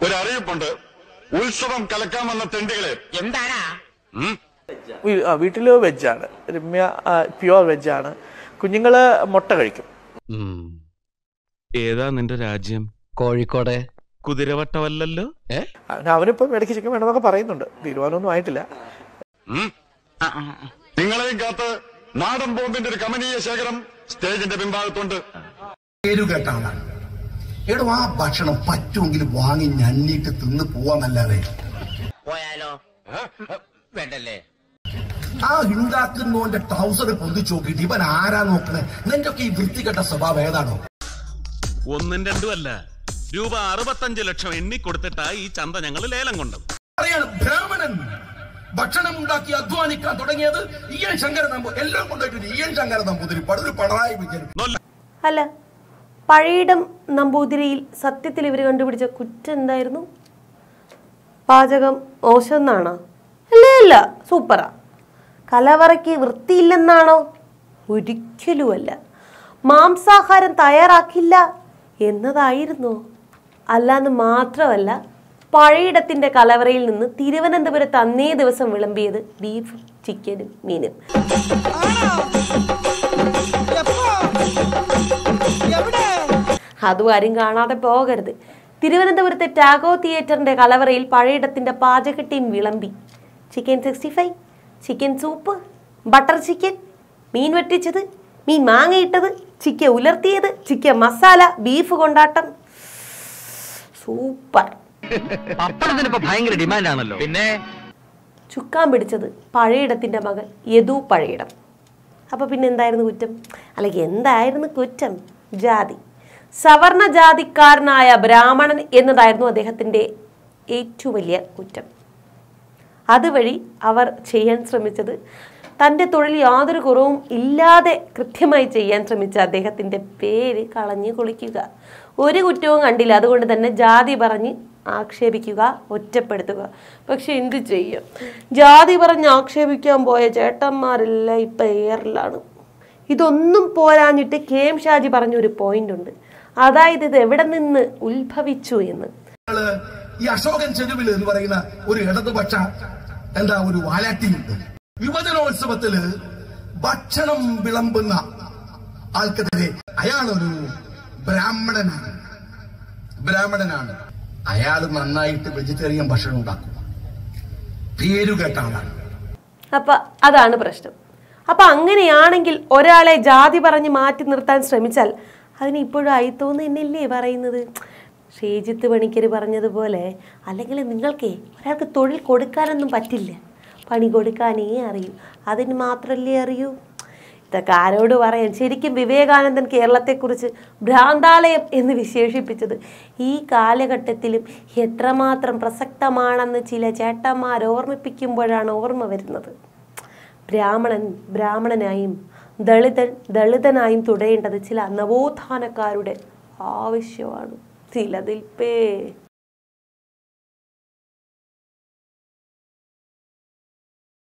ഒരു അറിയിപ്പുണ്ട്. ഉത്സവം കലക്കാൻ വന്ന തെണ്ടികളെ. എന്താടാ? വീട്ടില് വെജാണ്. രമ്യ പ്യുവർ വെജാണ്. കുഞ്ഞുങ്ങള് മുട്ട കഴിക്കും. ഏതാ നിന്റെ രാജ്യം? കോഴിക്കോട്. കുതിരവട്ടമല്ലല്ലോ. അവനിപ്പം ഇടയ്ക്ക് ചിക്കൻ വേണമെന്നൊക്കെ പറയുന്നുണ്ട്. തീരുമാനമൊന്നും ആയിട്ടില്ല. നിങ്ങളെയും കാത്ത് നാടൻ ബോംബിന്റെ ഒരു കമനീയ ശേഖരം സ്റ്റേജിന്റെ പിൻഭാഗത്തുണ്ട്. പേരുകേട്ടാണ്. എടോ, ആ ഭക്ഷണം പറ്റുമെങ്കിൽ വാങ്ങി ഞന്നിട്ട് തിന്ന് പോവാന്നല്ലാതെ പോയാലോ? വേണ്ടല്ലേ? ആ ഉണ്ടാക്കുന്നവന്റെ ട്രൗസർ പൊന്തിച്ചു നോക്കിയിട്ട് ഇവൻ ആരാ നോക്കണേ? നിന്റെയൊക്കെ ഈ വൃത്തികെട്ട സ്വഭാവം ഏതാണോ? ഒന്നും രണ്ടും അല്ല, രൂപ 65 ലക്ഷം എണ്ണി കൊടുത്തിട്ടാ ഈ ചന്ത ഞങ്ങൾ ലേലം കൊണ്ടത്. അറിയാണ്, ബ്രാഹ്മണൻ ഭക്ഷണം ഉണ്ടാക്കി അധ്വാനിക്കാൻ തുടങ്ങിയത് ഇയൻ ശങ്കര നമ്പൂതിരി. എല്ലാം കൊണ്ടുപോയിട്ട് ഇയൻ ശങ്കര നമ്പൂതിരി പടൊരു പിണറായി വിജയൻ. അല്ല, പഴയിടം നമ്പൂതിരിയിൽ സത്യത്തിൽ ഇവർ കണ്ടുപിടിച്ച കുറ്റം എന്തായിരുന്നു? പാചകം മോശം എന്നാണോ? അല്ലേ, അല്ല, സൂപ്പറാ. കലവറയ്ക്ക് വൃത്തിയില്ലെന്നാണോ? ഒരിക്കലുമല്ല. മാംസാഹാരം തയ്യാറാക്കില്ല എന്നതായിരുന്നോ? അല്ലാന്ന് മാത്രമല്ല, പഴയിടത്തിന്റെ കലവറയിൽ നിന്ന് തിരുവനന്തപുരത്ത് അന്നേ ദിവസം വിളമ്പിയത് ബീഫ്, ചിക്കനും മീനും. അതും ആരും കാണാതെ പോകരുത്. തിരുവനന്തപുരത്തെ ടാഗോ തിയേറ്ററിന്റെ കലവറയിൽ പഴയിടത്തിന്റെ പാചക ടീം വിളമ്പി chicken 65, chicken soup, butter chicken, മീൻ വറ്റിച്ചത്, മീൻ മാങ്ങയിട്ടത്, ചിക്കൻ ഉലർത്തിയത്, ചിക്കൻ മസാല, ബീഫ് കൊണ്ടാട്ടം. സൂപ്പർ. ഭയങ്കര ഡിമാൻഡാണല്ലോ. പിന്നെ ചുക്കാൻ പിടിച്ചത് പഴയിടത്തിന്റെ മകൻ യദു പഴയിടം. അപ്പൊ പിന്നെ എന്തായിരുന്നു കുറ്റം? അല്ലെങ്കിൽ എന്തായിരുന്നു കുറ്റം? ജാതി. സവർണ ജാതിക്കാരനായ ബ്രാഹ്മണൻ എന്നതായിരുന്നു അദ്ദേഹത്തിന്റെ ഏറ്റവും വലിയ കുറ്റം. അതുവഴി അവർ ചെയ്യാൻ ശ്രമിച്ചത്, തൻ്റെ തൊഴിൽ യാതൊരു കുറവും ഇല്ലാതെ കൃത്യമായി ചെയ്യാൻ ശ്രമിച്ച അദ്ദേഹത്തിൻ്റെ പേര് കളഞ്ഞു കുളിക്കുക. ഒരു കുറ്റവും കണ്ടില്ല, അതുകൊണ്ട് തന്നെ ജാതി പറഞ്ഞ് ആക്ഷേപിക്കുക, ഒറ്റപ്പെടുത്തുക. പക്ഷെ എന്ത് ചെയ്യും? ജാതി പറഞ്ഞ് ആക്ഷേപിക്കാൻ പോയ ചേട്ടന്മാരെല്ലാം ഇപ്പം എയറിലാണ്. ഇതൊന്നും പോരാഞ്ഞിട്ട് KM ഷാജി പറഞ്ഞൊരു പോയിന്റ് ഉണ്ട്. അതായത് ഇത് എവിടെ നിന്ന് ഉത്ഭവിച്ചു എന്ന്. ഈ അശോകൻ ചെരുവിൽ എന്ന് പറയുന്ന ഒരു ഇടതുപക്ഷ ഒരു വാലാട്ടിയുണ്ട്. യുവജനോത്സവത്തില് ഭക്ഷണം വിളമ്പുന്ന ആൾക്കെതിരെ അയാളൊരു ബ്രാഹ്മണനാണ്. അയാൾ നന്നായിട്ട് വെജിറ്റേറിയൻ ഭക്ഷണം ഉണ്ടാക്കും. പേരുകേട്ട ആളാണ്. അപ്പൊ അതാണ് പ്രശ്നം. അപ്പൊ അങ്ങനെയാണെങ്കിൽ ഒരാളെ ജാതി പറഞ്ഞ് മാറ്റി നിർത്താൻ ശ്രമിച്ചാൽ അതിന് ഇപ്പോഴും അയിത്തോന്ന് തന്നെയല്ലേ പറയുന്നത്? ശ്രീജിത്ത് പണിക്കർ പറഞ്ഞതുപോലെ, അല്ലെങ്കിൽ നിങ്ങൾക്കേ ഒരാൾക്ക് തൊഴിൽ കൊടുക്കാനൊന്നും പറ്റില്ല, പണി കൊടുക്കാനേ അറിയൂ. അതിന് മാത്രമല്ലേ അറിയൂ. ഇതൊക്കെ ആരോട് പറയാൻ? ശരിക്കും വിവേകാനന്ദൻ കേരളത്തെക്കുറിച്ച് ഭ്രാന്താലയം എന്ന് വിശേഷിപ്പിച്ചത് ഈ കാലഘട്ടത്തിലും എത്രമാത്രം പ്രസക്തമാണെന്ന് ചില ചേട്ടന്മാർ ഓർമ്മിപ്പിക്കുമ്പോഴാണ് ഓർമ്മ വരുന്നത്. ബ്രാഹ്മണൻ ബ്രാഹ്മണനായും ദളിതൻ ദളിതനായും തുടരേണ്ടത് ചില നവോത്ഥാനക്കാരുടെ ആവശ്യമാണ്. ചിലതിൽപ്പേ